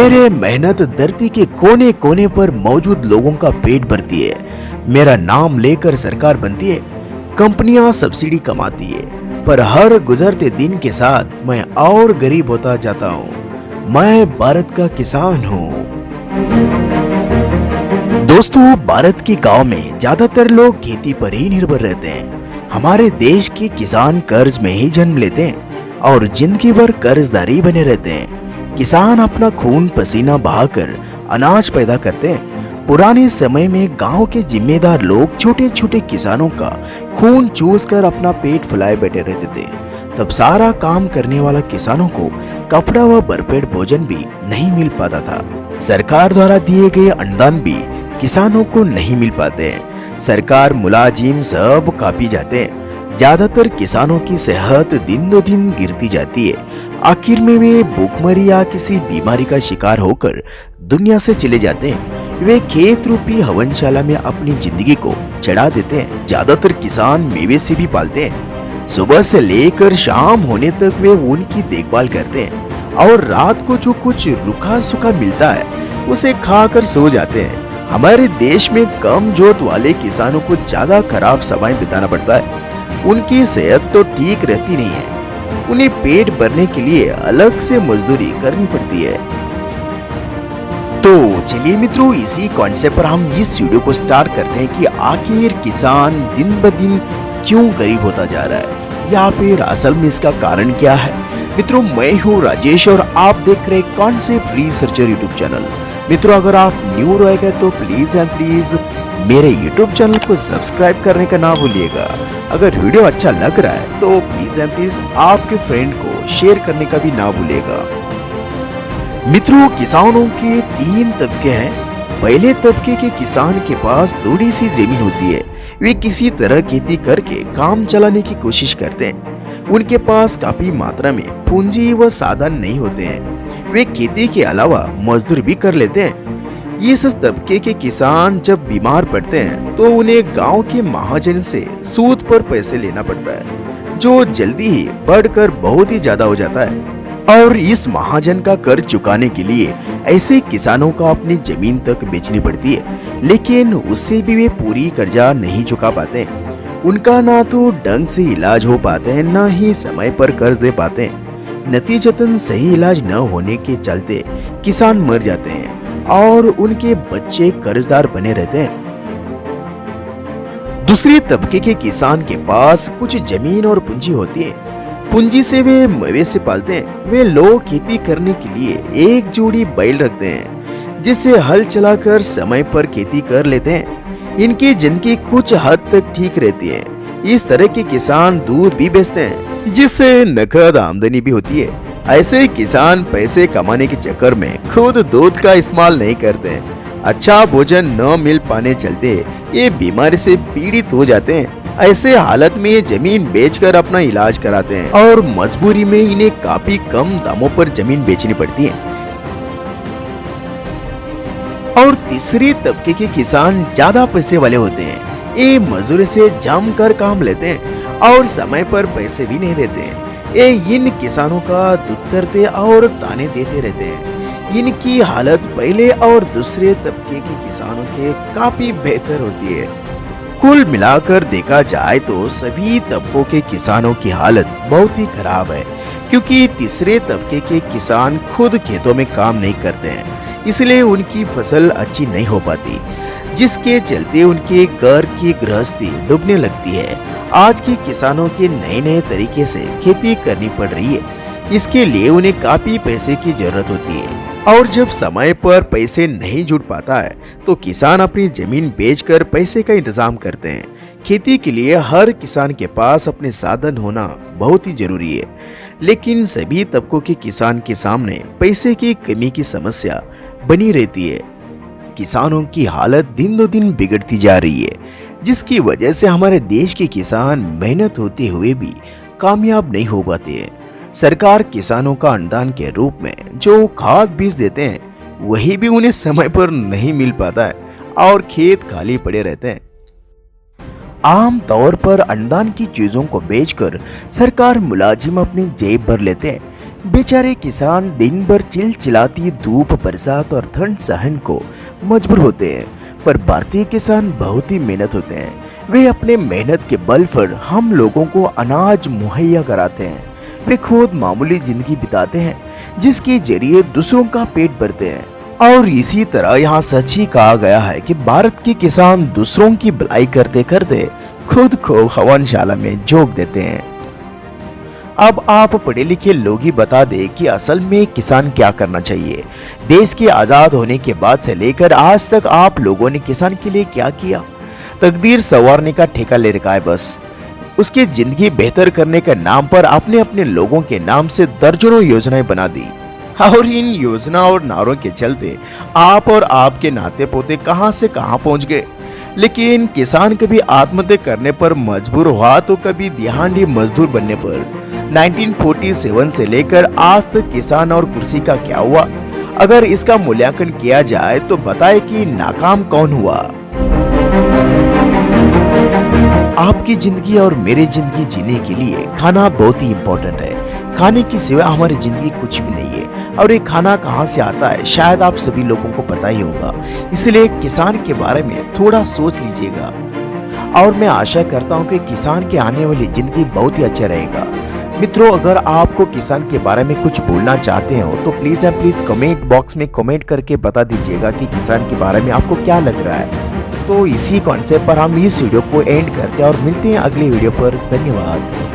मेरे मेहनत धरती के कोने कोने पर मौजूद लोगों का पेट भरती है। मेरा नाम लेकर सरकार बनती है, कंपनियां सब्सिडी कमाती है, पर हर गुजरते दिन के साथ मैं और गरीब होता जाता हूँ। मैं भारत का किसान हूँ। दोस्तों, भारत के गांव में ज्यादातर लोग खेती पर ही निर्भर रहते हैं। हमारे देश के किसान कर्ज में ही जन्म लेते हैं और जिंदगी भर कर्जदारी बने रहते हैं। किसान अपना खून पसीना बहाकर अनाज पैदा करते हैं। पुराने समय में गांव के जिम्मेदार लोग छोटे छोटे किसानों का खून चूस कर अपना पेट फुलाए बैठे रहते थे। तब सारा काम करने वाला किसानों को कपड़ा व भरपेट भोजन भी नहीं मिल पाता था। सरकार द्वारा दिए गए अनुदान भी किसानों को नहीं मिल पाते हैं। सरकार मुलाजिम सब कापी जाते हैं। ज्यादातर किसानों की सेहत दिन ब दिन गिरती जाती है। आखिर में वे भूखमरी या किसी बीमारी का शिकार होकर दुनिया से चले जाते हैं। वे खेत रूपी हवनशाला में अपनी जिंदगी को चढ़ा देते हैं। ज्यादातर किसान मेवे से भी पालते हैं। सुबह से लेकर शाम होने तक वे उनकी देखभाल करते हैं और रात को जो कुछ रूखा सूखा मिलता है उसे खाकर सो जाते हैं। हमारे देश में कम जोत वाले किसानों को ज्यादा खराब समय बिताना पड़ता है। उनकी सेहत तो ठीक रहती नहीं है। उन्हें पेट भरने के लिए अलग से मजदूरी करनी पड़ती है। तो चलिए मित्रों, इसी कॉन्सेप्ट पर हम इस वीडियो को स्टार्ट करते हैं कि आखिर किसान दिन ब दिन क्यों गरीब होता जा रहा है, या फिर असल में इसका कारण क्या है। मित्रों, मैं हूँ राजेश और आप देख रहे कॉन्सेप्ट रिसर्चर यूट्यूब चैनल। मित्रों, अगर आप न्यू रहेगा तो प्लीज एंड प्लीज मेरे यूट्यूब चैनल को सब्सक्राइब करने का ना भूलिएगा। अगर वीडियो अच्छा लग रहा है तो प्लीज एंड प्लीज आपके फ्रेंड को शेयर करने का भी ना भूलिएगा। मित्रों, किसानों के 3 तबके हैं। पहले तबके के किसान के पास थोड़ी सी जमीन होती है। वे किसी तरह खेती करके काम चलाने की कोशिश करते हैं। उनके पास काफी मात्रा में पूंजी व साधन नहीं होते हैं। वे खेती के अलावा मजदूर भी कर लेते हैं। इस तबके के किसान जब बीमार पड़ते हैं तो उन्हें गांव के महाजन से सूद पर पैसे लेना पड़ता है, जो जल्दी ही बढ़कर बहुत ही ज्यादा हो जाता है। और इस महाजन का कर्ज चुकाने के लिए ऐसे किसानों को अपनी जमीन तक बेचनी पड़ती है, लेकिन उससे भी वे पूरी कर्जा नहीं चुका पाते। उनका ना तो ढंग से इलाज हो पाते हैं, ना ही समय पर कर्ज दे पाते हैं। नतीजतन सही इलाज न होने के चलते किसान मर जाते हैं और उनके बच्चे कर्जदार बने रहते हैं। दूसरे तबके के किसान के पास कुछ जमीन और पूंजी होती है। पूंजी से वे मवेशी पालते हैं। वे लोग खेती करने के लिए एक जोड़ी बैल रखते हैं, जिससे हल चलाकर समय पर खेती कर लेते हैं। इनकी जिंदगी कुछ हद तक ठीक रहती है। इस तरह के किसान दूध भी बेचते हैं, जिससे नकद आमदनी भी होती है। ऐसे किसान पैसे कमाने के चक्कर में खुद दूध का इस्तेमाल नहीं करते हैं। अच्छा भोजन न मिल पाने चलते ये बीमारी से पीड़ित हो जाते हैं। ऐसे हालत में ये जमीन बेचकर अपना इलाज कराते हैं और मजबूरी में इन्हें काफी कम दामों पर जमीन बेचनी पड़ती है। और तीसरे तबके के किसान ज्यादा पैसे वाले होते हैं। ये मजदूरी से जमकर काम लेते हैं और समय पर पैसे भी नहीं देते हैं। ये इन किसानों का दुख करते और ताने देते रहते हैं। इनकी हालत पहले और दूसरे तबके के किसानों के काफी बेहतर होती है। कुल मिलाकर देखा जाए तो सभी तबकों के किसानों की हालत बहुत ही खराब है, क्योंकि तीसरे तबके के किसान खुद खेतों में काम नहीं करते हैं, इसलिए उनकी फसल अच्छी नहीं हो पाती, जिसके चलते उनके घर की गृहस्थी डूबने लगती है। आज के किसानों के नए नए तरीके से खेती करनी पड़ रही है। इसके लिए उन्हें काफी पैसे की जरूरत होती है, और जब समय पर पैसे नहीं जुट पाता है तो किसान अपनी जमीन बेचकर पैसे का इंतजाम करते हैं। खेती के लिए हर किसान के पास अपने साधन होना बहुत ही जरूरी है, लेकिन सभी तबकों के किसान के सामने पैसे की कमी की समस्या बनी रहती है। किसानों की हालत दिन ब दिन बिगड़ती जा रही है, जिसकी वजह से हमारे देश के किसान मेहनत होते हुए भी कामयाब नहीं हो पाते हैं। सरकार किसानों का अनुदान के रूप में जो खाद बीज देते हैं, वही भी उन्हें समय पर नहीं मिल पाता है और खेत खाली पड़े रहते हैं। आम तौर पर अनुदान की चीजों को बेचकर सरकार मुलाजिम अपनी जेब भर लेते हैं, बेचारे किसान दिन भर चिलचिलाती धूप, बरसात और ठंड सहन को मजबूर होते हैं, पर भारतीय किसान बहुत ही मेहनत होते हैं। वे अपने मेहनत के बल पर हम लोगों को अनाज मुहैया कराते हैं। वे खुद मामूली जिंदगी बिताते हैं, जिसके जरिए दूसरों का पेट भरते हैं। और इसी तरह यहाँ सच ही कहा गया है कि भारत के किसान दूसरों की भलाई करते करते खुद को हवनशाला में झोंक देते हैं। अब आप पढ़े लिखे लोग ही बता दें कि असल में किसान क्या करना चाहिए। देश के आजाद होने के बाद से लेकर आज तक आप लोगों ने किसान के लिए क्या किया? तकदीर संवारने का ठेका ले रखा है बस। उसकी जिंदगी बेहतर करने के नाम पर आपने अपने लोगों के नाम से दर्जनों योजनाएं बना दी, और इन योजना और नारों के चलते आप और आपके नाते पोते कहां से कहां पहुंच गए। लेकिन किसान कभी आत्महत्या करने पर मजबूर हुआ तो कभी दिहाड़ी मजदूर बनने पर। 1947 से लेकर आज तक किसान और कृषि का क्या हुआ? अगर इसका मूल्यांकन किया जाए तो बताए कि नाकाम कौन हुआ। आपकी जिंदगी और मेरी जिंदगी जीने के लिए खाना बहुत ही इम्पोर्टेंट है। खाने की सिवा हमारी जिंदगी कुछ भी नहीं है। और ये खाना कहाँ से आता है शायद आप सभी लोगों को पता ही होगा, इसलिए किसान के बारे में थोड़ा सोच लीजिएगा। और मैं आशा करता हूँ कि किसान के आने वाली जिंदगी बहुत ही अच्छा रहेगा। मित्रों, अगर आपको किसान के बारे में कुछ बोलना चाहते हो तो प्लीज कमेंट बॉक्स में कमेंट करके बता दीजिएगा कि किसान के बारे में आपको क्या लग रहा है। तो इसी कॉन्सेप्ट पर हम इस वीडियो को एंड करते हैं और मिलते हैं अगली वीडियो पर। धन्यवाद।